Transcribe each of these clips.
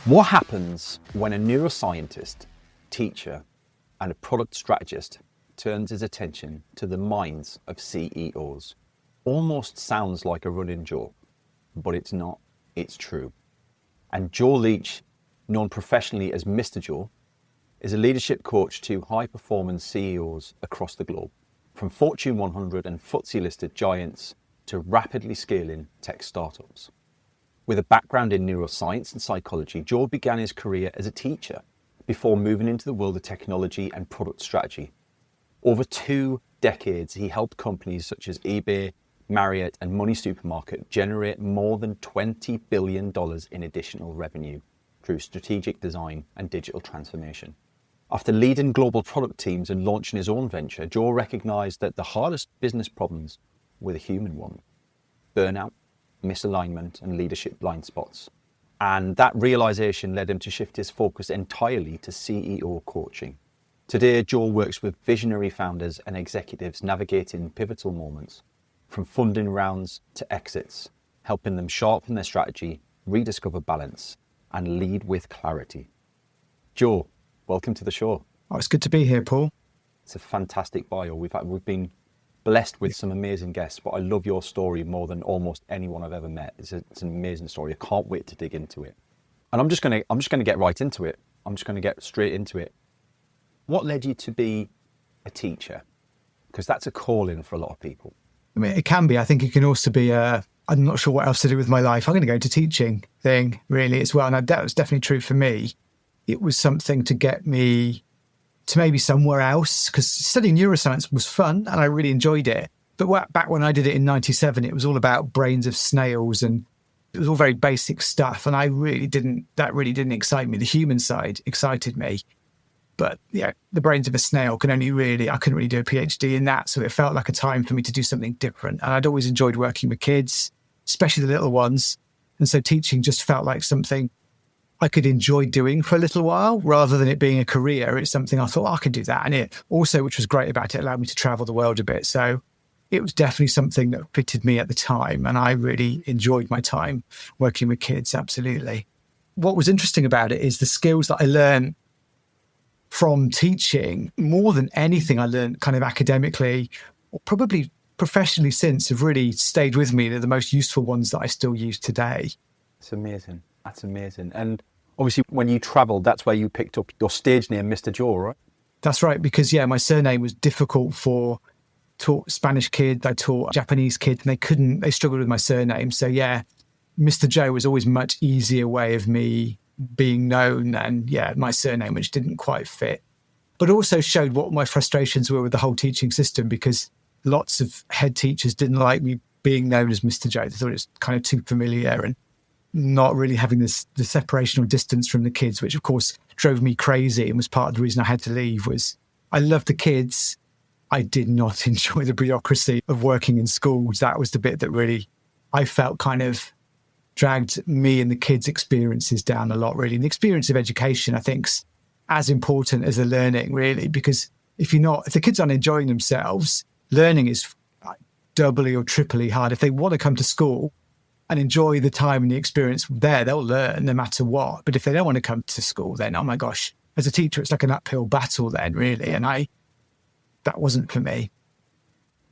What happens when a neuroscientist, teacher, and a product strategist turns his attention to the minds of CEOs? Almost sounds like a running joke, but it's not. It's true. And Joe Leech, known professionally as Mr. Joe, is a leadership coach to high-performance CEOs across the globe, from Fortune 100 and FTSE-listed giants to rapidly scaling tech startups. With a background in neuroscience and psychology, Joe began his career as a teacher before moving into the world of technology and product strategy. Over 2 decades, he helped companies such as eBay, Marriott and Money Supermarket generate more than $20 billion in additional revenue through strategic design and digital transformation. After leading global product teams and launching his own venture, Joe recognized that the hardest business problems were the human ones: burnout, misalignment, and leadership blind spots. And that realization led him to shift his focus entirely to CEO coaching. Today, Joe works with visionary founders and executives navigating pivotal moments, from funding rounds to exits, helping them sharpen their strategy, rediscover balance, and lead with clarity. Joe, welcome to the show. Oh, it's good to be here, Paul. It's a fantastic bio. We've been blessed with some amazing guests, but I love your story more than almost anyone I've ever met. It's an amazing story. I can't wait to dig into it. And I'm just gonna get right into it. I'm just gonna get straight into it. What led you to be a teacher? Because that's a calling for a lot of people. I mean, it can be. I think it can also be I'm not sure what else to do with my life. I'm going to go into teaching thing, really, as well. And that was definitely true for me. It was something to get me to maybe somewhere else, because studying neuroscience was fun and I really enjoyed it. But back when I did it in 97, it was all about brains of snails and it was all very basic stuff. And that really didn't excite me. The human side excited me. But yeah, the brains of a snail I couldn't really do a PhD in that. So it felt like a time for me to do something different. And I'd always enjoyed working with kids, especially the little ones. And so teaching just felt like something I could enjoy doing for a little while, rather than it being a career. It's something I thought, I could do that. And it also, which was great about it, allowed me to travel the world a bit. So it was definitely something that fitted me at the time. And I really enjoyed my time working with kids, absolutely. What was interesting about it is the skills that I learned from teaching, more than anything I learned kind of academically, or probably professionally since, have really stayed with me. They're the most useful ones that I still use today. It's amazing. That's amazing. And obviously when you traveled, that's where you picked up your stage name, Mr. Joe, right? That's right. Because my surname was difficult taught Spanish kids, I taught Japanese kids, and they struggled with my surname. So Mr. Joe was always a much easier way of me being known, and my surname, which didn't quite fit, but also showed what my frustrations were with the whole teaching system, because lots of head teachers didn't like me being known as Mr. Joe. They thought it was kind of too familiar and not really having the separation or distance from the kids, which of course drove me crazy and was part of the reason I had to leave. Was I loved the kids. I did not enjoy the bureaucracy of working in schools. That was the bit that really I felt kind of dragged me and the kids' experiences down a lot, really. And the experience of education, I think, is as important as the learning, really, because if the kids aren't enjoying themselves, learning is doubly or triply hard. If they want to come to school and enjoy the time and the experience there, they'll learn no matter what. But if they don't want to come to school, then, oh my gosh, as a teacher, it's like an uphill battle then, really. And that wasn't for me.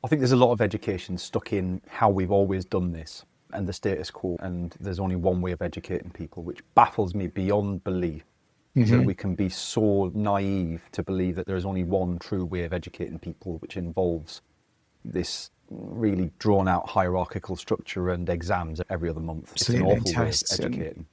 I think there's a lot of education stuck in how we've always done this and the status quo, and there's only one way of educating people, which baffles me beyond belief. Mm-hmm. That we can be so naive to believe that there's only one true way of educating people, which involves this really drawn out hierarchical structure and exams every other month. Absolutely. It's an awful way of educating.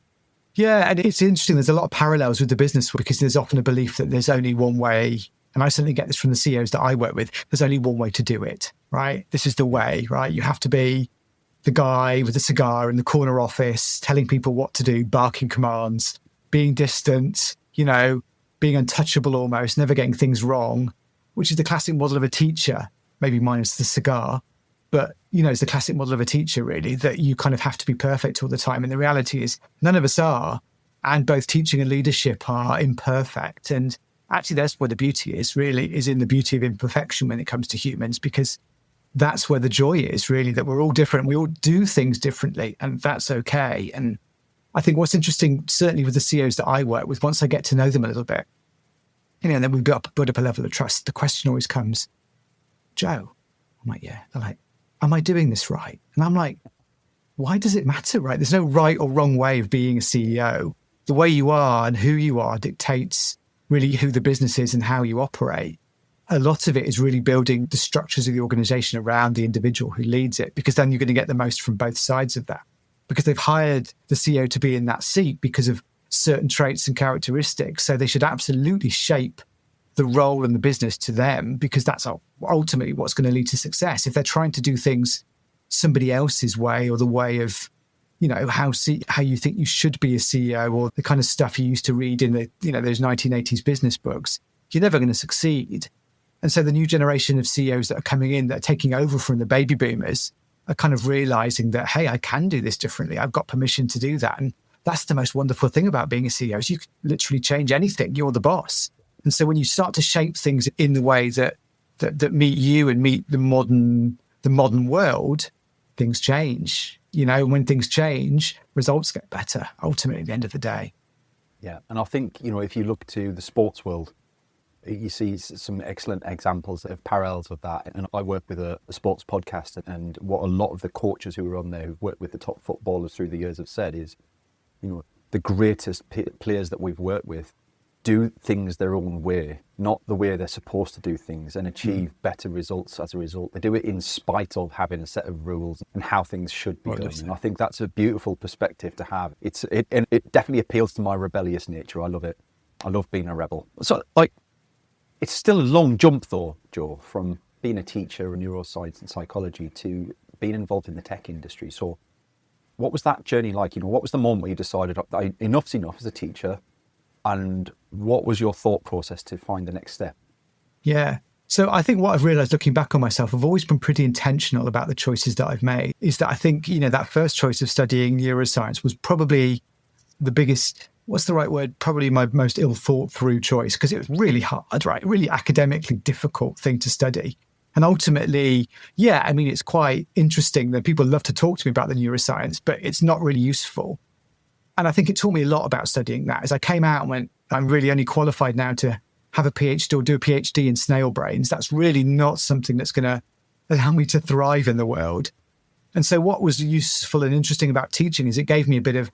Yeah, and it's interesting. There's a lot of parallels with the business, because there's often a belief that there's only one way. And I certainly get this from the CEOs that I work with. There's only one way to do it, right? This is the way, right? You have to be the guy with the cigar in the corner office, telling people what to do, barking commands, being distant, being untouchable almost, never getting things wrong, which is the classic model of a teacher, maybe minus the cigar. But, it's the classic model of a teacher, really, that you kind of have to be perfect all the time. And the reality is none of us are. And both teaching and leadership are imperfect. And actually, that's where the beauty is, really, is in the beauty of imperfection when it comes to humans, because that's where the joy is, really, that we're all different. We all do things differently, and that's okay. And I think what's interesting, certainly with the CEOs that I work with, once I get to know them a little bit, and then we build up a level of trust, the question always comes, Joe, I'm like, yeah. They're like, am I doing this right? And I'm like, why does it matter, right? There's no right or wrong way of being a CEO. The way you are and who you are dictates really who the business is and how you operate. A lot of it is really building the structures of the organization around the individual who leads it, because then you're going to get the most from both sides of that. Because they've hired the CEO to be in that seat because of certain traits and characteristics. So they should absolutely shape the role and the business to them, because that's ultimately what's going to lead to success. If they're trying to do things somebody else's way, or the way of, how you think you should be a CEO, or the kind of stuff you used to read in the, those 1980s business books, you're never going to succeed. And so the new generation of CEOs that are coming in, that are taking over from the baby boomers, are kind of realizing that, hey, I can do this differently. I've got permission to do that. And that's the most wonderful thing about being a CEO, is you can literally change anything. You're the boss. And so when you start to shape things in the way that meet you and meet the modern world, things change. When things change, results get better, ultimately, at the end of the day. Yeah. And I think, if you look to the sports world, you see some excellent examples of parallels of that. And I work with a sports podcast, and what a lot of the coaches who are on there who've worked with the top footballers through the years have said is, the greatest players that we've worked with do things their own way, not the way they're supposed to do things, and achieve better results as a result. They do it in spite of having a set of rules and how things should be done. And I think that's a beautiful perspective to have. And it definitely appeals to my rebellious nature. I love it. I love being a rebel. So, it's still a long jump, though, Joe, from being a teacher in neuroscience and psychology to being involved in the tech industry. So what was that journey like? What was the moment where you decided enough's enough as a teacher? And what was your thought process to find the next step? Yeah. So I think what I've realized looking back on myself, I've always been pretty intentional about the choices that I've made, is that I think, that first choice of studying neuroscience was probably the biggest, what's the right word? Probably my most ill thought through choice, because it was really hard, right? Really academically difficult thing to study. And ultimately, it's quite interesting that people love to talk to me about the neuroscience, but it's not really useful. And I think it taught me a lot about studying that. As I came out and went, I'm really only qualified now to have a PhD or do a PhD in snail brains. That's really not something that's going to allow me to thrive in the world. And so what was useful and interesting about teaching is it gave me a bit of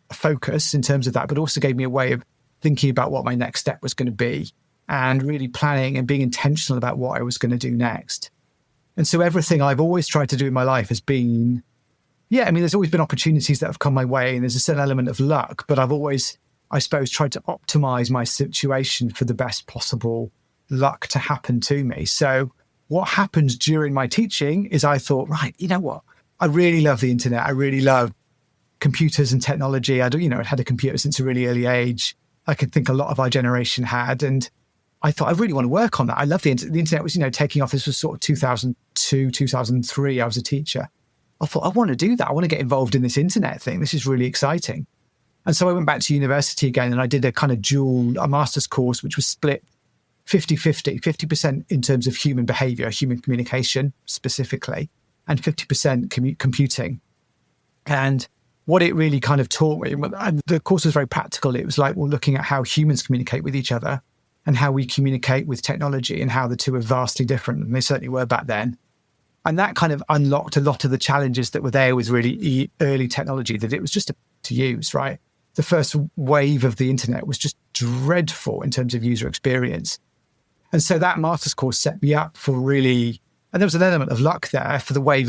a focus in terms of that, but also gave me a way of thinking about what my next step was going to be, and really planning and being intentional about what I was going to do next. And so everything I've always tried to do in my life has been, there's always been opportunities that have come my way, and there's a certain element of luck, but I've always, I suppose, tried to optimize my situation for the best possible luck to happen to me. So what happened during my teaching is I thought, right, you know what? I really love the internet. I really love computers and technology. I'd had a computer since a really early age. I could think a lot of our generation had. And I thought, I really want to work on that. I love the internet. The internet was, taking off. This was sort of 2002, 2003. I was a teacher. I thought, I want to do that. I want to get involved in this internet thing. This is really exciting. And so I went back to university again, and I did a kind of a master's course, which was split 50-50, 50% in terms of human behavior, human communication specifically, and 50% computing. And what it really kind of taught me, and the course was very practical. It was like, looking at how humans communicate with each other and how we communicate with technology, and how the two are vastly different. And they certainly were back then. And that kind of unlocked a lot of the challenges that were there with really early technology, that it was just to use, right? The first wave of the internet was just dreadful in terms of user experience. And so that master's course set me up for really, and there was an element of luck there for the wave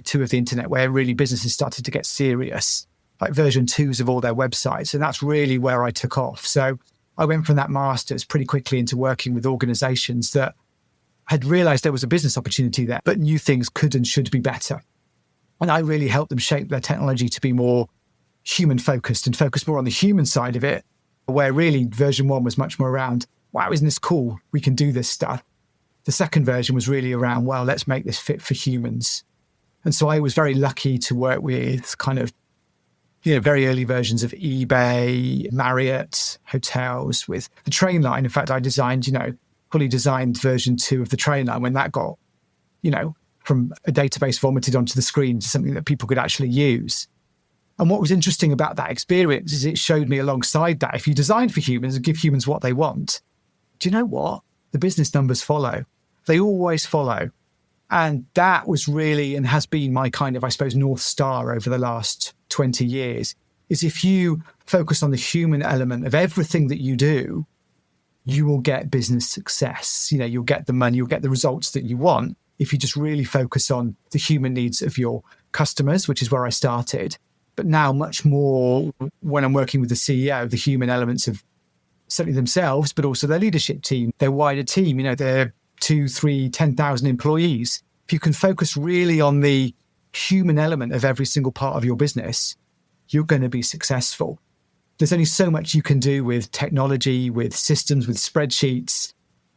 2 of the internet, where really businesses started to get serious, like version 2s of all their websites. And that's really where I took off. So I went from that master's pretty quickly into working with organizations that had realized there was a business opportunity there, but knew things could and should be better. And I really helped them shape their technology to be more human focused and focus more on the human side of it, where really version 1 was much more around, wow, isn't this cool? We can do this stuff. The second version was really around, well, let's make this fit for humans. And so I was very lucky to work with kind of, very early versions of eBay, Marriott, hotels, with the train line. In fact, I designed, fully designed version 2 of the train line when that got, from a database vomited onto the screen to something that people could actually use. And what was interesting about that experience is it showed me alongside that, if you design for humans and give humans what they want, do you know what? The business numbers follow. They always follow. And that was really, and has been my kind of, I suppose, North Star over the last 20 years, is if you focus on the human element of everything that you do, you will get business success. You know, you'll get the money, you'll get the results that you want if you just really focus on the human needs of your customers, which is where I started. But now much more when I'm working with the CEO, the human elements of certainly themselves, but also their leadership team, their wider team, you know, their 2, 3, 10,000 employees. If you can focus really on the human element of every single part of your business, you're going to be successful. There's only so much you can do with technology, with systems, with spreadsheets.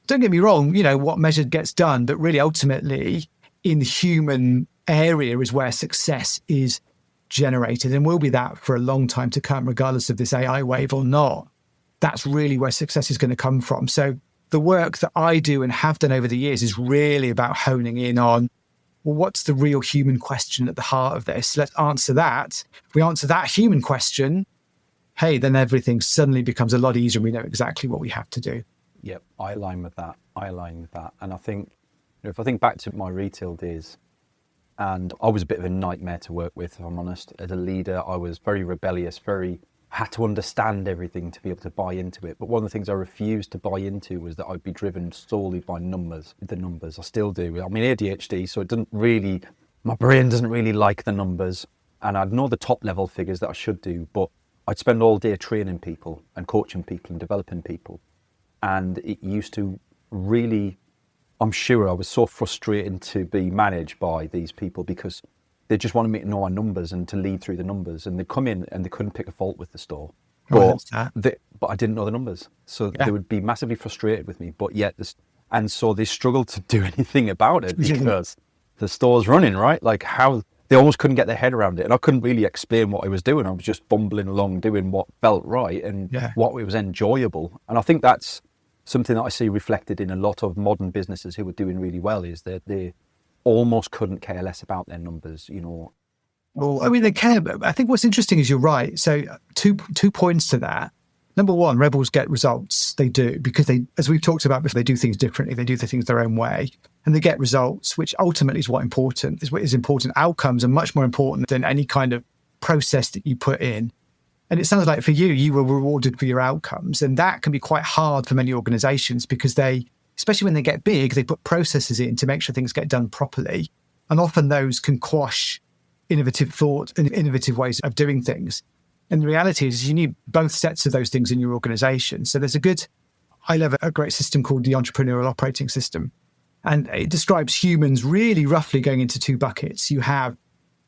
Don't get me wrong, you know, what measured gets done, but really ultimately in the human area is where success is generated and will be that for a long time to come, regardless of this AI wave or not. That's really where success is going to come from. So the work that I do and have done over the years is really about honing in on, well, what's the real human question at the heart of this? Let's answer that. If we answer that human question, hey, then everything suddenly becomes a lot easier and we know exactly what we have to do. Yep, I align with that. And I think, you know, if I think back to my retail days, and I was a bit of a nightmare to work with, if I'm honest. As a leader, I was very rebellious, had to understand everything to be able to buy into it. But one of the things I refused to buy into was that I'd be driven solely by numbers. The numbers, I still do. I'm in ADHD, so my brain doesn't really like the numbers. And I'd know the top level figures that I should do, but I'd spend all day training people and coaching people and developing people. And it used to really, I'm sure I was so frustrated to be managed by these people because they just wanted me to know our numbers and to lead through the numbers. And they'd come in and they couldn't pick a fault with the store. But I didn't know the numbers. So they would be massively frustrated with me. But yet, and so they struggled to do anything about it because the store's running, right? Like how they almost couldn't get their head around it. And I couldn't really explain what I was doing. I was just bumbling along, doing what felt right and what was enjoyable. And I think that's something that I see reflected in a lot of modern businesses who are doing really well, is that they almost couldn't care less about their numbers, you know. Well, I mean, they care, but I think what's interesting is you're right. So two points to that. Number one, rebels get results. They do, because they, as we've talked about before, they do things differently. They do the things their own way and they get results, which ultimately is what is important. Outcomes are much more important than any kind of process that you put in. And it sounds like for you, you were rewarded for your outcomes. And that can be quite hard for many organizations because they, especially when they get big, they put processes in to make sure things get done properly. And often those can quash innovative thought and innovative ways of doing things. And the reality is you need both sets of those things in your organization. So I love a great system called the entrepreneurial operating system. And it describes humans really roughly going into two buckets. You have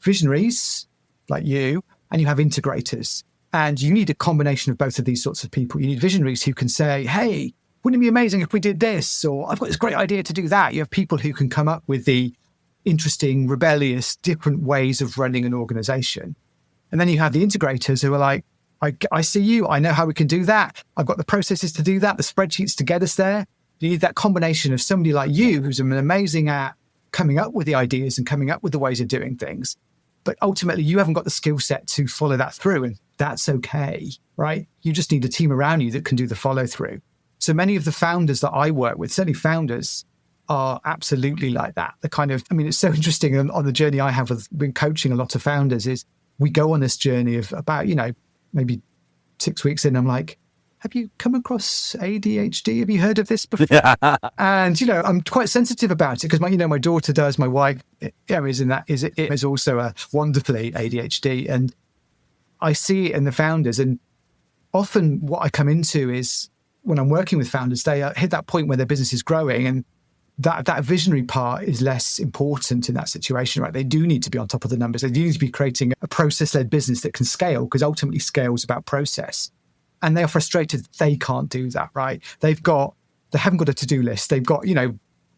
visionaries like you, and you have integrators. And you need a combination of both of these sorts of people. You need visionaries who can say, hey, wouldn't it be amazing if we did this? Or I've got this great idea to do that. You have people who can come up with the interesting, rebellious, different ways of running an organization. And then you have the integrators who are like, I see you. I know how we can do that. I've got the processes to do that, the spreadsheets to get us there. You need that combination of somebody like you who's amazing at coming up with the ideas and coming up with the ways of doing things. But ultimately, you haven't got the skill set to follow that through. And that's okay, right? You just need a team around you that can do the follow through. So many of the founders that I work with, certainly founders, are absolutely like that. The kind of, I mean, it's so interesting on the journey I have with been coaching a lot of founders is we go on this journey of about, maybe 6 weeks in, I'm like, have you come across ADHD? Have you heard of this before? Yeah. And, I'm quite sensitive about it because my daughter does, my wife is also a wonderfully ADHD. And I see it in the founders. And often what I come into is when I'm working with founders, they hit that point where their business is growing and that visionary part is less important in that situation, right? They do need to be on top of the numbers. They do need to be creating a process-led business that can scale because ultimately scale is about process. And they are frustrated that they can't do that, right? They haven't got a to-do list. They've got,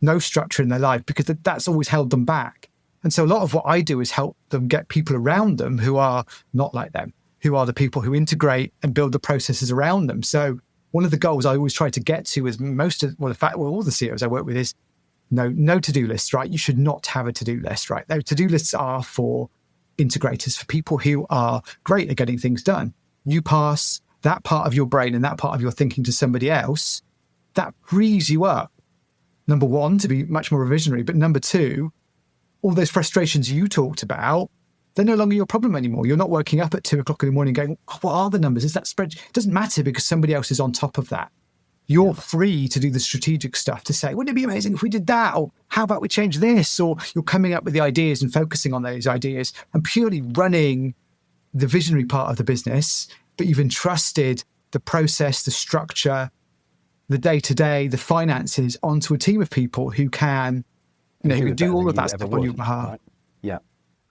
no structure in their life because that's always held them back. And so a lot of what I do is help them get people around them who are not like them, who are the people who integrate and build the processes around them. So one of the goals I always try to get to is all the CEOs I work with is no to-do lists, right? You should not have a to-do list, right? No, to-do lists are for integrators, for people who are great at getting things done. You pass that part of your brain and that part of your thinking to somebody else, that frees you up. Number one, to be much more a visionary, but number two, all those frustrations you talked about, they're no longer your problem anymore. You're not waking up at 2:00 in the morning going, what are the numbers? Is that spread? It doesn't matter because somebody else is on top of that. You're free to do the strategic stuff, to say, wouldn't it be amazing if we did that? Or how about we change this? Or you're coming up with the ideas and focusing on those ideas and purely running the visionary part of the business, but you've entrusted the process, the structure, the day-to-day, the finances onto a team of people who can, who can do all of that stuff on your behalf. Right? Yeah.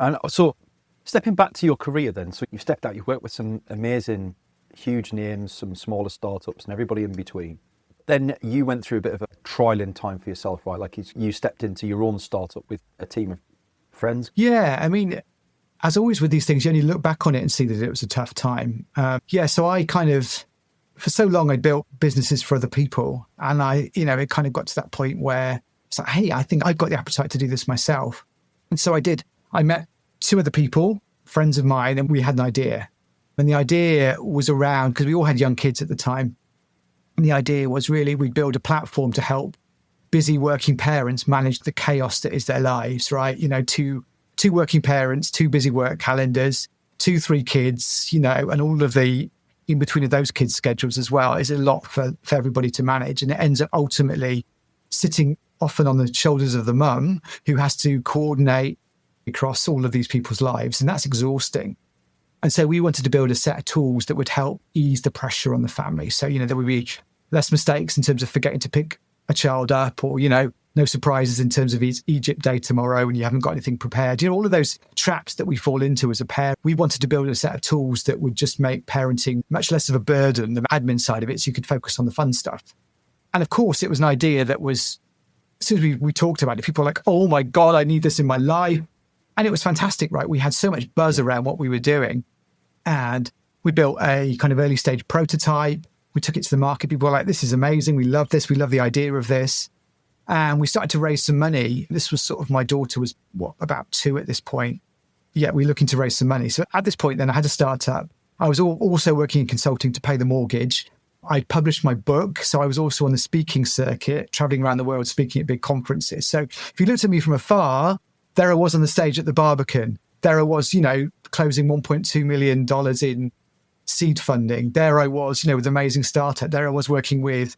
And so stepping back to your career then, so you've stepped out, you've worked with some amazing, huge names, some smaller startups and everybody in between. Then you went through a bit of a trialing time for yourself, right? Like you stepped into your own startup with a team of friends. Yeah, I mean, as always with these things, you only look back on it and see that it was a tough time. So I kind of, for so long, I'd built businesses for other people. And it kind of got to that point where it's like, hey, I think I've got the appetite to do this myself. And so I did. I met two other people, friends of mine, and we had an idea. And the idea was around, because we all had young kids at the time. And the idea was really we'd build a platform to help busy working parents manage the chaos that is their lives, right? Two working parents, two busy work calendars, 2-3 kids, and all of the in between of those kids' schedules as well is a lot for everybody to manage. And it ends up ultimately sitting often on the shoulders of the mum who has to coordinate across all of these people's lives. And that's exhausting. And so we wanted to build a set of tools that would help ease the pressure on the family. So, there would be less mistakes in terms of forgetting to pick a child up or, no surprises in terms of Egypt day tomorrow when you haven't got anything prepared. All of those traps that we fall into as a pair. We wanted to build a set of tools that would just make parenting much less of a burden, the admin side of it, so you could focus on the fun stuff. And of course, it was an idea that was, as soon as we talked about it, people were like, oh my God, I need this in my life. And it was fantastic, right? We had so much buzz around what we were doing. And we built a kind of early stage prototype. We took it to the market. People were like, this is amazing. We love this. We love the idea of this. And we started to raise some money. This was sort of, my daughter was, about 2 at this point. Yeah, we were looking to raise some money. So at this point, then I had a startup. I was also working in consulting to pay the mortgage. I published my book. So I was also on the speaking circuit, traveling around the world, speaking at big conferences. So if you looked at me from afar, there I was on the stage at the Barbican. There I was, closing $1.2 million in seed funding. There I was, with Amazing Startup. There I was working with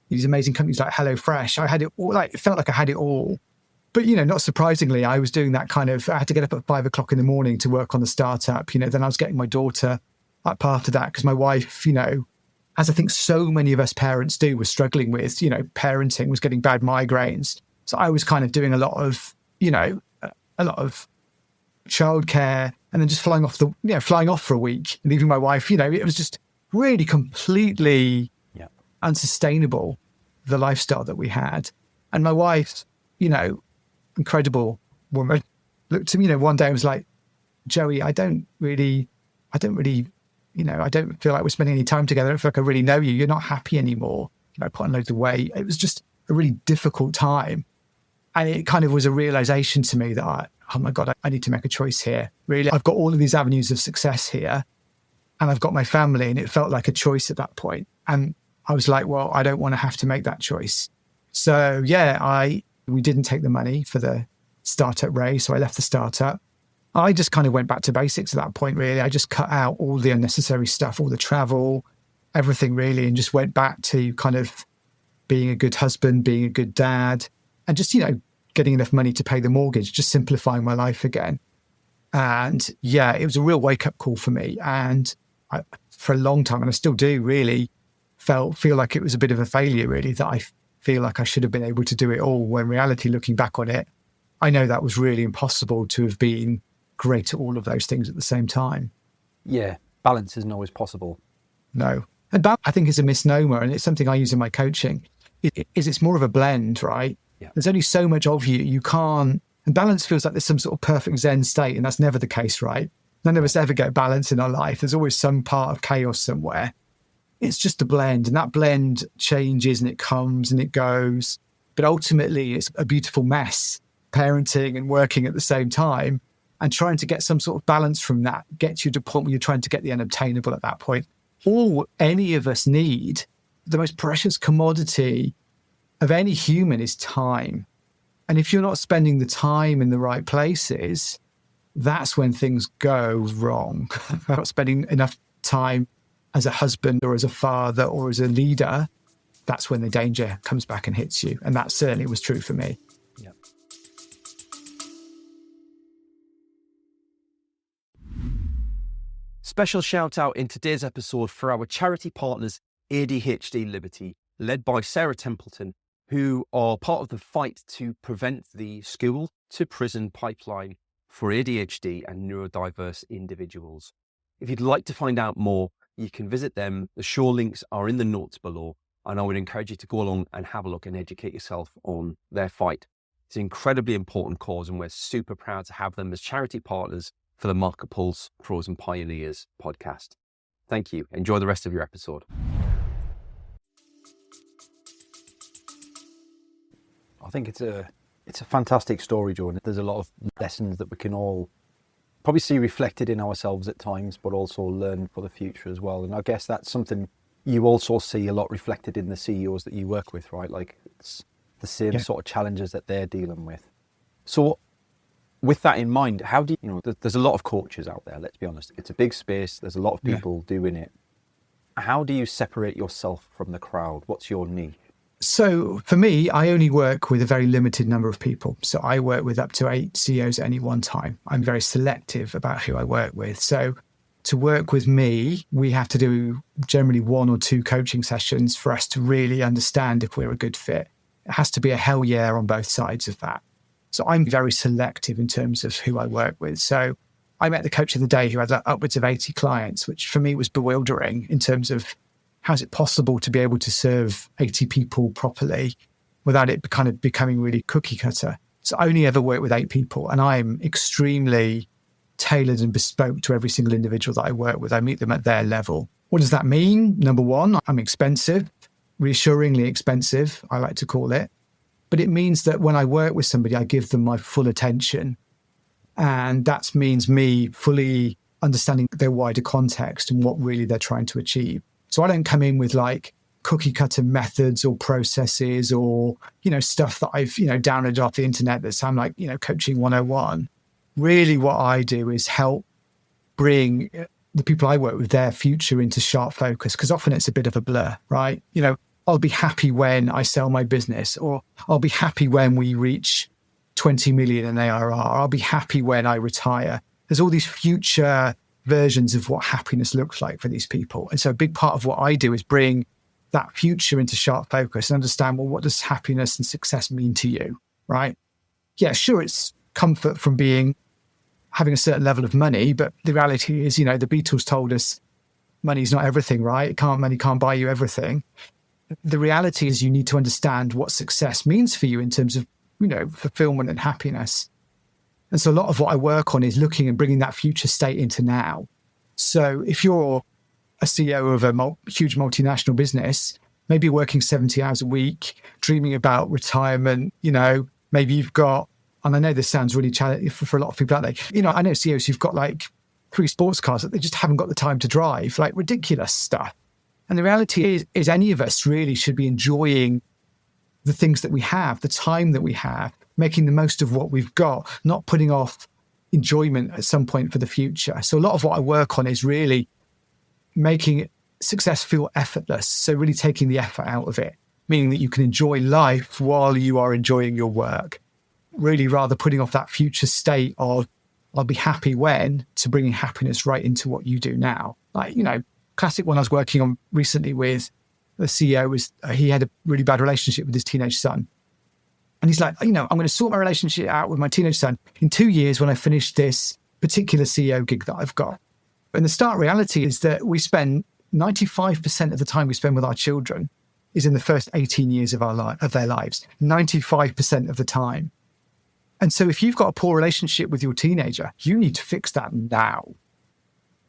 these amazing companies like HelloFresh. I had it all, it felt like I had it all. But, not surprisingly, I was doing that kind of, I had to get up at 5:00 in the morning to work on the startup. Then I was getting my daughter up after that because my wife, as I think so many of us parents do, was struggling with, parenting, was getting bad migraines. So I was kind of doing a lot of childcare and then just flying off for a week, leaving my wife, it was just really completely unsustainable, the lifestyle that we had. And my wife, incredible woman, looked at me, one day and was like, Joey, I don't feel like we're spending any time together. I don't feel like I really know you. You're not happy anymore. I put on loads of weight. It was just a really difficult time. And it kind of was a realization to me that oh my God, I need to make a choice here. Really, I've got all of these avenues of success here and I've got my family, and it felt like a choice at that point. And I was like, well, I don't want to have to make that choice. So we didn't take the money for the startup raise. So I left the startup. I just kind of went back to basics at that point, really. I just cut out all the unnecessary stuff, all the travel, everything really, and just went back to kind of being a good husband, being a good dad, and just, getting enough money to pay the mortgage, just simplifying my life again. And it was a real wake-up call for me. And for a long time, and I still do really, feel like it was a bit of a failure, really, that I feel like I should have been able to do it all, when in reality, looking back on it, I know that was really impossible to have been great at all of those things at the same time. Yeah, balance isn't always possible. No. And that, I think, is a misnomer, and it's something I use in my coaching. It's more of a blend, right? Yeah. There's only so much of you. You can't, and balance feels like there's some sort of perfect Zen state, and that's never the case, right? None of us ever get balance in our life. There's always some part of chaos somewhere. It's just a blend, and that blend changes and it comes and it goes. But ultimately, it's a beautiful mess, parenting and working at the same time. and trying to get some sort of balance from that gets you to a point where you're trying to get the unobtainable at that point. All any of us need, the most precious commodity of any human is time. And if you're not spending the time in the right places, that's when things go wrong. Not spending enough time as a husband or as a father or as a leader, that's when the danger comes back and hits you. And that certainly was true for me. Yeah. Special shout out in today's episode for our charity partners, ADHD Liberty, led by Sarah Templeton, who are part of the fight to prevent the school to prison pipeline for ADHD and neurodiverse individuals. If you'd like to find out more, you can visit them. The show links are in the notes below, and I would encourage you to go along and have a look and educate yourself on their fight. It's an incredibly important cause, and we're super proud to have them as charity partners for the MarketPulse Pros and Pioneers podcast. Thank you. Enjoy the rest of your episode. I think it's a fantastic story, Jordan. There's a lot of lessons that we can all probably see reflected in ourselves at times, but also learn for the future as well. And I guess that's something you also see a lot reflected in the CEOs that you work with, right? Like it's the same sort of challenges that they're dealing with. So with that in mind, how do you, there's a lot of coaches out there, let's be honest. It's a big space. There's a lot of people doing it. How do you separate yourself from the crowd? What's your niche? So for me, I only work with a very limited number of people. So I work with up to 8 CEOs at any one time. I'm very selective about who I work with. So to work with me, we have to do generally 1 or 2 coaching sessions for us to really understand if we're a good fit. It has to be a hell yeah on both sides of that. So I'm very selective in terms of who I work with. So I met the coach of the day who had upwards of 80 clients, which for me was bewildering in terms of how is it possible to be able to serve 80 people properly without it kind of becoming really cookie cutter? So I only ever work with 8 people, and I'm extremely tailored and bespoke to every single individual that I work with. I meet them at their level. What does that mean? Number one, I'm expensive, reassuringly expensive, I like to call it. But it means that when I work with somebody, I give them my full attention. And that means me fully understanding their wider context and what really they're trying to achieve. So I don't come in with like cookie cutter methods or processes or, stuff that I've, downloaded off the internet that sound like, coaching 101. Really what I do is help bring the people I work with, their future into sharp focus, because often it's a bit of a blur, right? I'll be happy when I sell my business, or I'll be happy when we reach 20 million in ARR. I'll be happy when I retire. There's all these future versions of what happiness looks like for these people. And so a big part of what I do is bring that future into sharp focus and understand, well, what does happiness and success mean to you, right? Yeah, sure, it's comfort from having a certain level of money, but the reality is, the Beatles told us money's not everything, right? Money can't buy you everything. The reality is you need to understand what success means for you in terms of, fulfillment and happiness. And so a lot of what I work on is looking and bringing that future state into now. So if you're a CEO of a huge multinational business, maybe working 70 hours a week, dreaming about retirement, maybe you've got, and I know this sounds really challenging for a lot of people out there, I know CEOs who've got like 3 sports cars that they just haven't got the time to drive, like ridiculous stuff. And the reality is any of us really should be enjoying the things that we have, the time that we have, making the most of what we've got, not putting off enjoyment at some point for the future. So a lot of what I work on is really making success feel effortless. So really taking the effort out of it, meaning that you can enjoy life while you are enjoying your work. Really rather putting off that future state of, I'll be happy when, to bringing happiness right into what you do now. Like, classic one I was working on recently with the CEO was he had a really bad relationship with his teenage son. And he's like, I'm going to sort my relationship out with my teenage son in 2 years when I finish this particular CEO gig that I've got. And the stark reality is that we spend 95% of the time we spend with our children is in the first 18 years of their lives, 95% of the time. And so if you've got a poor relationship with your teenager, you need to fix that now,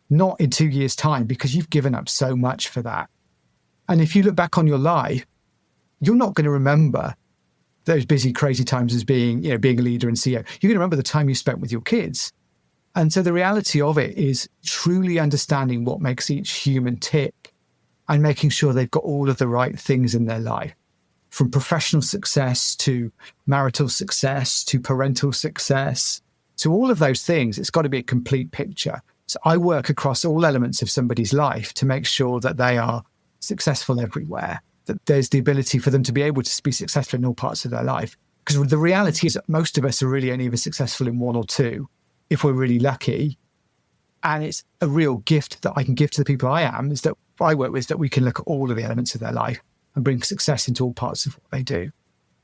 not in 2 years' time, because you've given up so much for that. And if you look back on your life, you're not going to remember those busy, crazy times as being a leader and CEO. You're going to remember the time you spent with your kids. And so the reality of it is truly understanding what makes each human tick and making sure they've got all of the right things in their life, from professional success to marital success to parental success to all of those things. It's got to be a complete picture. So I work across all elements of somebody's life to make sure that they are successful everywhere, that there's the ability for them to be able to be successful in all parts of their life. Because the reality is that most of us are really only ever successful in one or two, if we're really lucky. And it's a real gift that I can give to the people that I work with, that we can look at all of the elements of their life and bring success into all parts of what they do.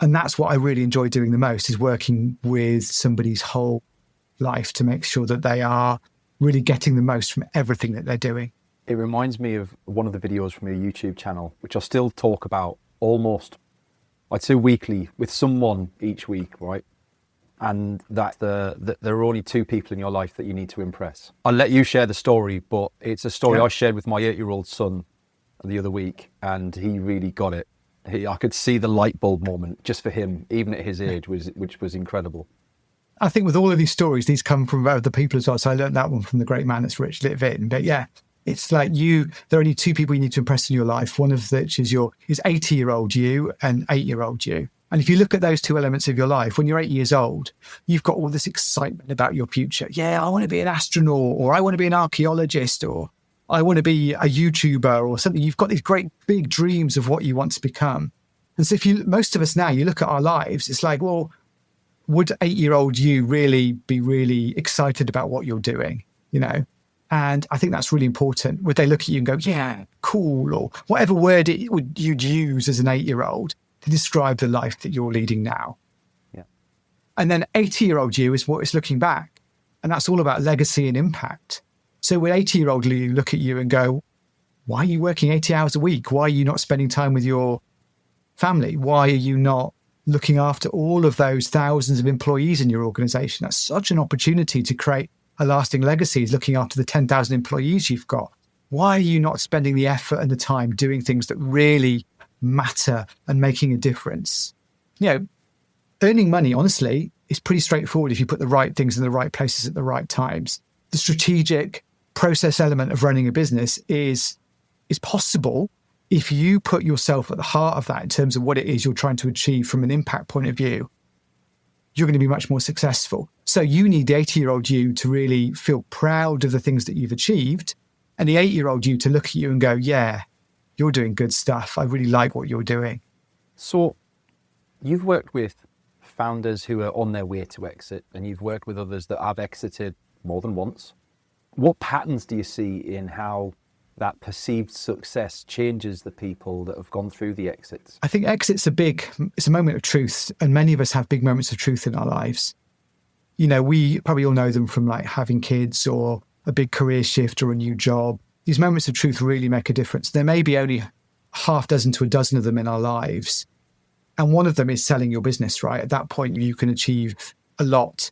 And that's what I really enjoy doing the most, is working with somebody's whole life to make sure that they are really getting the most from everything that they're doing. It reminds me of one of the videos from your YouTube channel, which I still talk about almost, I'd say weekly, with someone each week, right? And that there are only two people in your life that you need to impress. I'll let you share the story, but it's a story I shared with my 8-year-old son the other week, and he really got it. I could see the light bulb moment just for him, even at his age, which was incredible. I think with all of these stories, these come from other people as well. So I learned that one from The Great Man That's Rich, Live It. But yeah, it's like there are only two people you need to impress in your life, one of which is 80-year-old you and 8-year-old you. And if you look at those two elements of your life, when you're 8 years old, you've got all this excitement about your future. Yeah, I want to be an astronaut, or I want to be an archaeologist, or I want to be a YouTuber or something. You've got these great big dreams of what you want to become. And so most of us now, you look at our lives, it's like, well, would 8-year-old you really be really excited about what you're doing, And I think that's really important. Would they look at you and go, yeah, cool, or whatever word you'd use as an 8-year-old to describe the life that you're leading now? Yeah. And then 80-year-old you is what is looking back. And that's all about legacy and impact. So would 80-year-old you look at you and go, why are you working 80 hours a week? Why are you not spending time with your family? Why are you not looking after all of those thousands of employees in your organization? That's such an opportunity to create a lasting legacy, is looking after the 10,000 employees you've got. Why are you not spending the effort and the time doing things that really matter and making a difference? Earning money, honestly, is pretty straightforward if you put the right things in the right places at the right times. The strategic process element of running a business is possible if you put yourself at the heart of that in terms of what it is you're trying to achieve from an impact point of view. You're going to be much more successful. So you need the 80-year-old you to really feel proud of the things that you've achieved, and the 8-year-old you to look at you and go, yeah, you're doing good stuff. I really like what you're doing. So you've worked with founders who are on their way to exit, and you've worked with others that have exited more than once. What patterns do you see in how that perceived success changes the people that have gone through the exits? I think exit's it's a moment of truth, and many of us have big moments of truth in our lives. We probably all know them from like having kids or a big career shift or a new job. These moments of truth really make a difference. There may be only half dozen to a dozen of them in our lives. And one of them is selling your business, right? At that point, you can achieve a lot.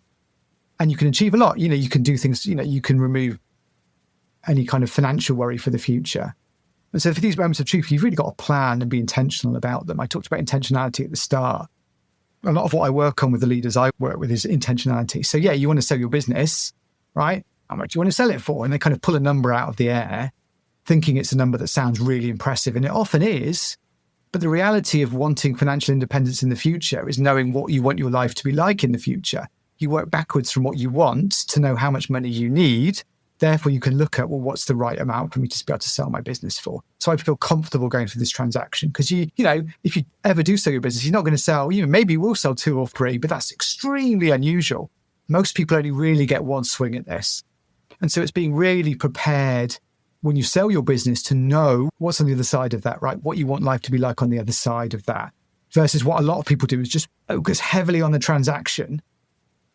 And you can achieve a lot. You can do things, you can remove any kind of financial worry for the future. And so for these moments of truth, you've really got to plan and be intentional about them. I talked about intentionality at the start. A lot of what I work on with the leaders I work with is intentionality. So yeah, you want to sell your business, right? How much do you want to sell it for? And they kind of pull a number out of the air, thinking it's a number that sounds really impressive. And it often is. But the reality of wanting financial independence in the future is knowing what you want your life to be like in the future. You work backwards from what you want to know how much money you need. Therefore, you can look at, well, what's the right amount for me to be able to sell my business for? So I feel comfortable going through this transaction because if you ever do sell your business, you're not going to sell, maybe you will sell 2 or 3, but that's extremely unusual. Most people only really get one swing at this. And so it's being really prepared when you sell your business to know what's on the other side of that, right? What you want life to be like on the other side of that, versus what a lot of people do is just focus heavily on the transaction.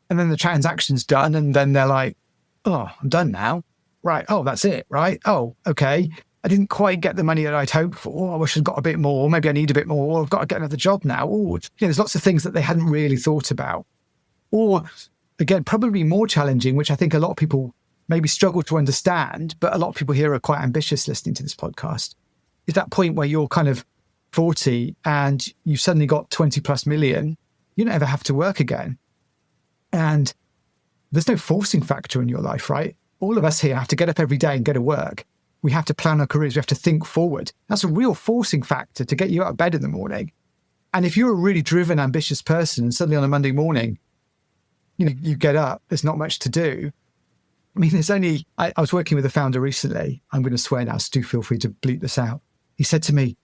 And then the transaction's done. And then they're like, oh, I'm done now. Right. Oh, that's it. Right. Oh, okay. I didn't quite get the money that I'd hoped for. I wish I'd got a bit more. Maybe I need a bit more. I've got to get another job now. Oh, there's lots of things that they hadn't really thought about. Or again, probably more challenging, which I think a lot of people maybe struggle to understand, but a lot of people here are quite ambitious listening to this podcast, is that point where you're kind of 40 and you've suddenly got 20 plus million. You don't ever have to work again. And there's no forcing factor in your life, right? All of us here have to get up every day and go to work. We have to plan our careers. We have to think forward. That's a real forcing factor to get you out of bed in the morning. And if you're a really driven, ambitious person and suddenly on a Monday morning, you get up, there's not much to do. I mean, I was working with a founder recently. I'm going to swear now, so do feel free to bleep this out. He said to me,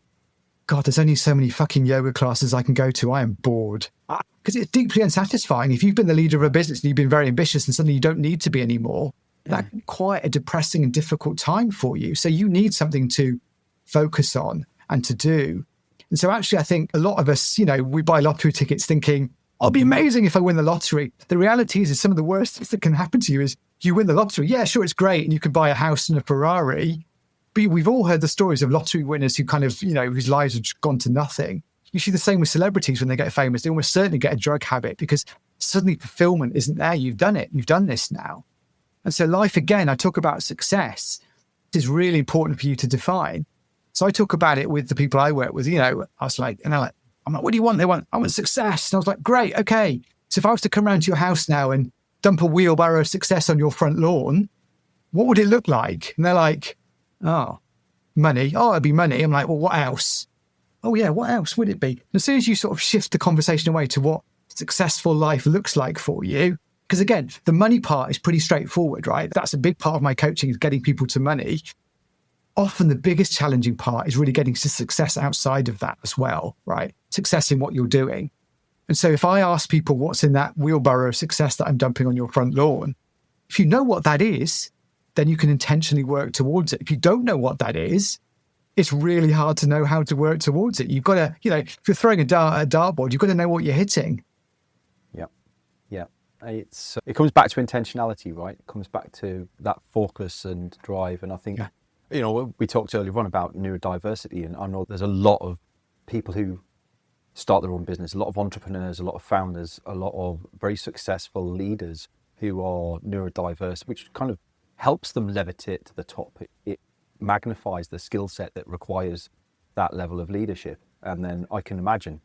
God, there's only so many fucking yoga classes I can go to. I am bored. Because it's deeply unsatisfying. If you've been the leader of a business and you've been very ambitious and suddenly you don't need to be anymore, that's quite a depressing and difficult time for you. So you need something to focus on and to do. And so actually, I think a lot of us, we buy lottery tickets thinking, it'll be amazing if I win the lottery. The reality is some of the worst things that can happen to you is you win the lottery. Yeah, sure, it's great. And you can buy a house and a Ferrari. But we've all heard the stories of lottery winners who kind of, whose lives have gone to nothing. You see the same with celebrities when they get famous. They almost certainly get a drug habit because suddenly fulfillment isn't there. You've done it. You've done this now. And so life, again, I talk about success. It is really important for you to define. So I talk about it with the people I work with. I was like, I'm like, what do you want? They want, I want success. And I was like, great, okay. So if I was to come around to your house now and dump a wheelbarrow of success on your front lawn, what would it look like? And they're like, oh, money. Oh, it'd be money. I'm like, well, what else? Oh yeah, what else would it be? And as soon as you sort of shift the conversation away to what successful life looks like for you, because again, the money part is pretty straightforward, right? That's a big part of my coaching is getting people to money. Often the biggest challenging part is really getting to success outside of that as well, right? Success in what you're doing. And so if I ask people what's in that wheelbarrow of success that I'm dumping on your front lawn, if you know what that is, then you can intentionally work towards it. If you don't know what that is, it's really hard to know how to work towards it. You've got to, if you're throwing a dartboard, you've got to know what you're hitting. Yeah. It comes back to intentionality, right? It comes back to that focus and drive. And I think, we talked earlier on about neurodiversity, and I know there's a lot of people who start their own business, a lot of entrepreneurs, a lot of founders, a lot of very successful leaders who are neurodiverse, which kind of helps them levitate to the top. It magnifies the skill set that requires that level of leadership. And then I can imagine,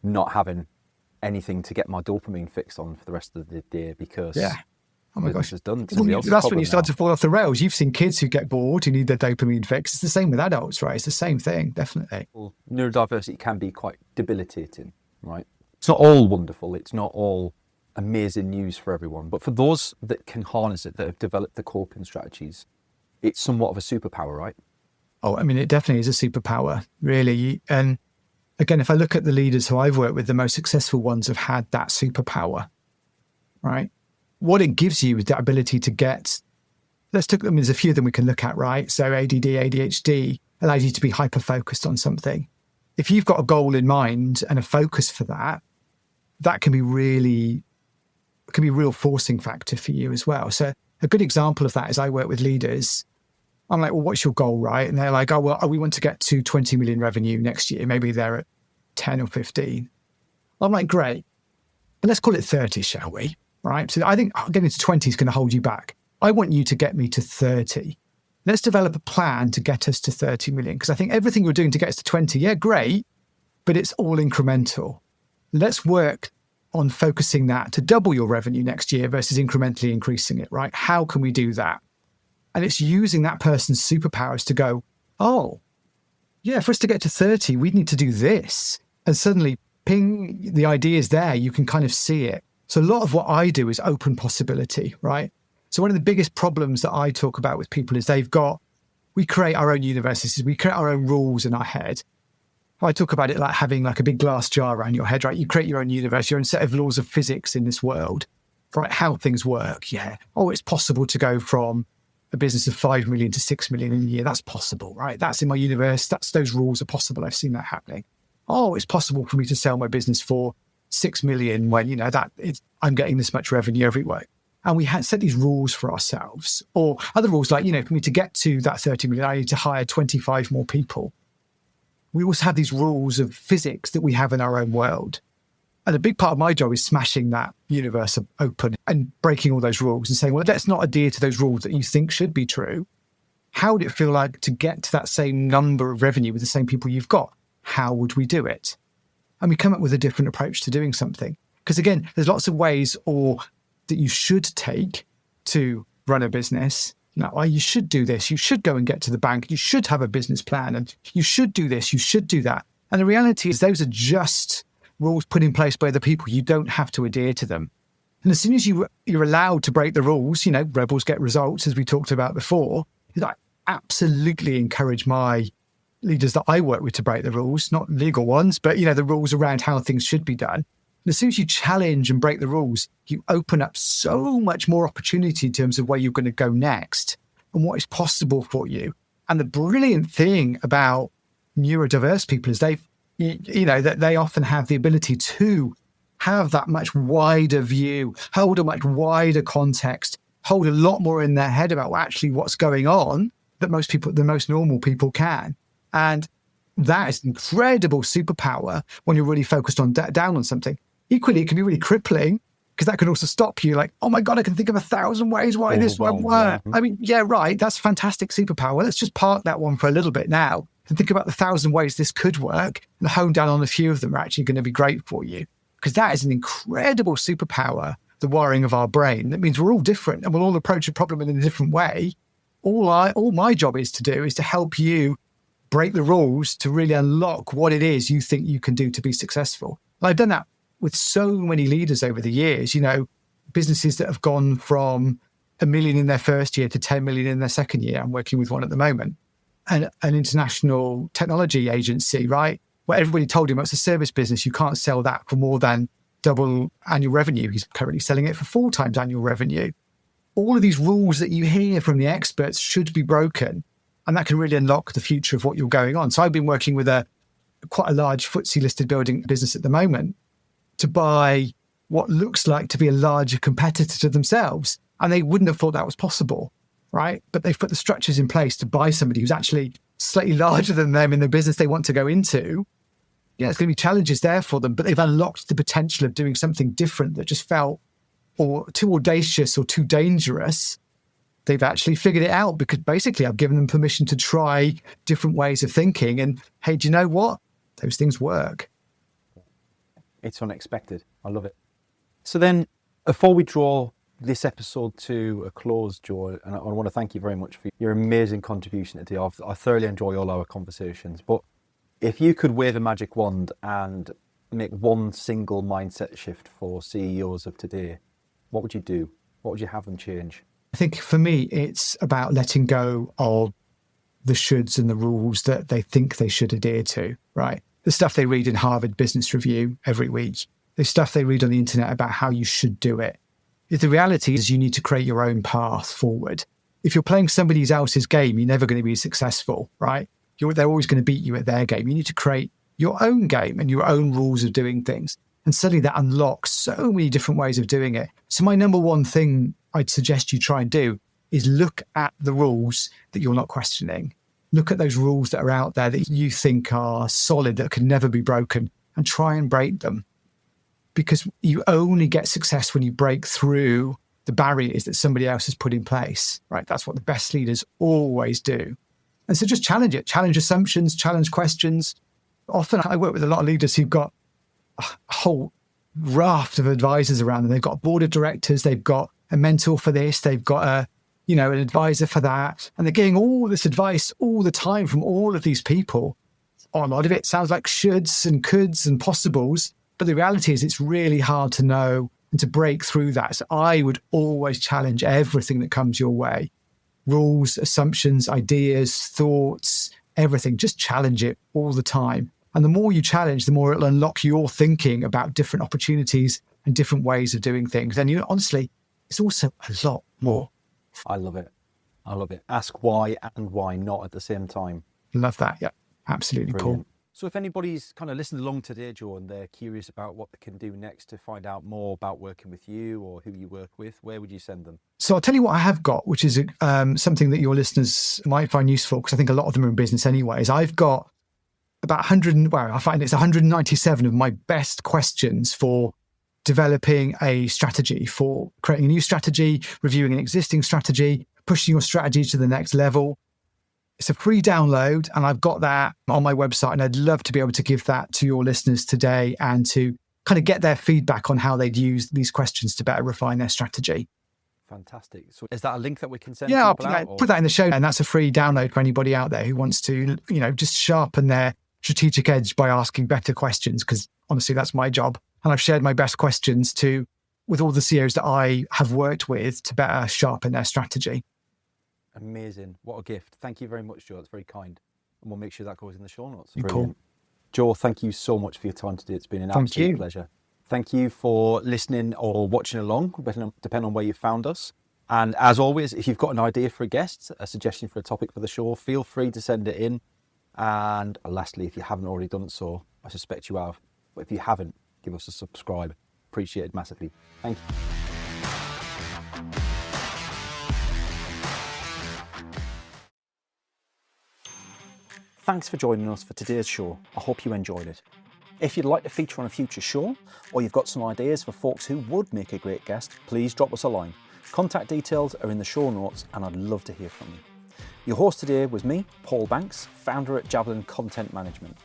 not having anything to get my dopamine fix on for the rest of the day because oh my gosh, is done. That's when you start to fall off the rails. You've seen kids who get bored, who need their dopamine fix. It's the same with adults, right? It's the same thing, definitely. Well, neurodiversity can be quite debilitating, right? It's not all wonderful. It's not all amazing news for everyone. But for those that can harness it, that have developed the coping strategies, it's somewhat of a superpower, right? Oh, I mean, it definitely is a superpower, really. And again, if I look at the leaders who I've worked with, the most successful ones have had that superpower, right? What it gives you is the ability to get, let's look at them, there's a few of them we can look at, right? So ADD, ADHD allows you to be hyper-focused on something. If you've got a goal in mind and a focus for that, that can be a real forcing factor for you as well. So a good example of that is I work with leaders. I'm like, well, what's your goal, right? And they're like, we want to get to 20 million revenue next year. Maybe they're at 10 or 15. I'm like, great. But let's call it 30, shall we? Right? So I think getting to 20 is going to hold you back. I want you to get me to 30. Let's develop a plan to get us to 30 million. Because I think everything you're doing to get us to 20, yeah, great, but it's all incremental. Let's work on focusing that to double your revenue next year versus incrementally increasing it, right? How can we do that? And it's using that person's superpowers to go, oh, yeah, for us to get to 30, we need to do this. And suddenly, ping, the idea is there. You can kind of see it. So a lot of what I do is open possibility, right? So one of the biggest problems that I talk about with people is we create our own universes, we create our own rules in our head. I talk about it like having like a big glass jar around your head, right? You create your own universe, your own set of laws of physics in this world, right? How things work, yeah. Oh, it's possible to go from a business of 5 million to 6 million in a year. That's possible, right? That's in my universe. Those rules are possible. I've seen that happening. Oh, it's possible for me to sell my business for 6 million when, I'm getting this much revenue every week. And we had set these rules for ourselves, or other rules like, for me to get to that 30 million, I need to hire 25 more people. We also have these rules of physics that we have in our own world. And a big part of my job is smashing that universe open and breaking all those rules and saying, well, let's not adhere to those rules that you think should be true. How would it feel like to get to that same number of revenue with the same people you've got? How would we do it? And we come up with a different approach to doing something. Because again, there's lots of ways, or that you should take to run a business. You should do this. You should go and get to the bank. You should have a business plan, and you should do this. You should do that. And the reality is those are just rules put in place by other people. You don't have to adhere to them. And as soon as you're allowed to break the rules, rebels get results, as we talked about before. I absolutely encourage my leaders that I work with to break the rules, not legal ones, but the rules around how things should be done. And as soon as you challenge and break the rules, you open up so much more opportunity in terms of where you're going to go next and what is possible for you. And the brilliant thing about neurodiverse people is that they often have the ability to have that much wider view, hold a much wider context, hold a lot more in their head about actually what's going on that the most normal people can. And that is incredible superpower when you're really focused on down on something. Equally, it can be really crippling because that can also stop you. Like, oh my God, I can think of 1,000 ways why this won't work. Yeah. I mean, yeah, right. That's a fantastic superpower. Let's just park that one for a little bit now and think about the 1,000 ways this could work and hone down on a few of them are actually going to be great for you. Because that is an incredible superpower, the wiring of our brain. That means we're all different and we'll all approach a problem in a different way. All my job is to do is to help you break the rules to really unlock what it is you think you can do to be successful. And I've done that with so many leaders over the years, businesses that have gone from $1 million in their first year to 10 million in their second year. I'm working with one at the moment. And an international technology agency, right? Where everybody told him it's a service business. You can't sell that for more than double annual revenue. He's currently selling it for 4 times annual revenue. All of these rules that you hear from the experts should be broken. And that can really unlock the future of what you're going on. So I've been working with quite a large FTSE listed building business at the moment to buy what looks like to be a larger competitor to themselves. And they wouldn't have thought that was possible, right? But they've put the structures in place to buy somebody who's actually slightly larger than them in the business they want to go into. Yeah, there's going to be challenges there for them, but they've unlocked the potential of doing something different that just felt or too audacious or too dangerous. They've actually figured it out because basically I've given them permission to try different ways of thinking. And hey, do you know what? Those things work. It's unexpected. I love it. So then, before we draw this episode to a close, Joe, and I want to thank you very much for your amazing contribution today. I thoroughly enjoy all our conversations. But if you could wave a magic wand and make one single mindset shift for CEOs of today, what would you do? What would you have them change? I think for me, it's about letting go of the shoulds and the rules that they think they should adhere to, right? The stuff they read in Harvard Business Review every week, the stuff they read on the internet about how you should do it. The reality is you need to create your own path forward. If you're playing somebody else's game, you're never going to be successful, right? They're always going to beat you at their game. You need to create your own game and your own rules of doing things. And suddenly that unlocks so many different ways of doing it. So my number one thing I'd suggest you try and do is look at the rules that you're not questioning. Look at those rules that are out there that you think are solid, that can never be broken, and try and break them. Because you only get success when you break through the barriers that somebody else has put in place, right? That's what the best leaders always do. And so just challenge it, challenge assumptions, challenge questions. Often I work with a lot of leaders who've got a whole raft of advisors around them. They've got a board of directors, they've got a mentor for this, they've got an advisor for that. And they're getting all this advice all the time from all of these people. A lot of it sounds like shoulds and coulds and possibles. But the reality is it's really hard to know and to break through that. So I would always challenge everything that comes your way. Rules, assumptions, ideas, thoughts, everything. Just challenge it all the time. And the more you challenge, the more it'll unlock your thinking about different opportunities and different ways of doing things. And honestly, it's also a lot more. I love it. I love it. Ask why and why not at the same time. Love that. Yeah, absolutely. Brilliant. Paul. So if anybody's kind of listened along today, Joe, and they're curious about what they can do next to find out more about working with you or who you work with, where would you send them? So I'll tell you what I have got, which is something that your listeners might find useful, because I think a lot of them are in business anyways. I've got about 197 of my best questions for developing a strategy, for creating a new strategy, reviewing an existing strategy, pushing your strategy to the next level. It's a free download, and I've got that on my website, and I'd love to be able to give that to your listeners today and to kind of get their feedback on how they'd use these questions to better refine their strategy. Fantastic. So is that a link that we can send Yeah, people I'll put that in the show, and that's a free download for anybody out there who wants to, just sharpen their strategic edge by asking better questions, because honestly, that's my job. And I've shared my best questions with all the CEOs that I have worked with to better sharpen their strategy. Amazing. What a gift. Thank you very much, Joe. It's very kind. And we'll make sure that goes in the show notes. Cool. Joe, thank you so much for your time today. It's been an absolute pleasure. Thank you for listening or watching along, depending on where you found us. And as always, if you've got an idea for a guest, a suggestion for a topic for the show, feel free to send it in. And lastly, if you haven't already done so, I suspect you have. But if you haven't, give us a subscribe. Appreciate it massively. Thank you. Thanks for joining us for today's show. I hope you enjoyed it. If you'd like to feature on a future show, or you've got some ideas for folks who would make a great guest, please drop us a line. Contact details are in the show notes, and I'd love to hear from you. Your host today was me, Paul Banks, founder at Javelin Content Management.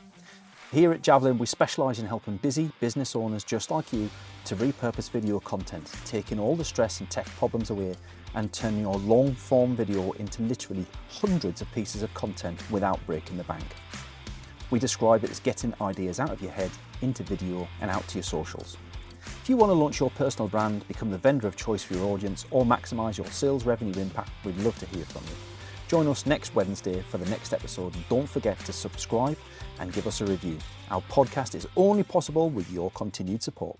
Here at Javelin, we specialise in helping busy business owners just like you to repurpose video content, taking all the stress and tech problems away and turning your long-form video into literally hundreds of pieces of content without breaking the bank. We describe it as getting ideas out of your head into video and out to your socials. If you want to launch your personal brand, become the vendor of choice for your audience, or maximise your sales revenue impact, we'd love to hear from you. Join us next Wednesday for the next episode, and don't forget to subscribe and give us a review. Our podcast is only possible with your continued support.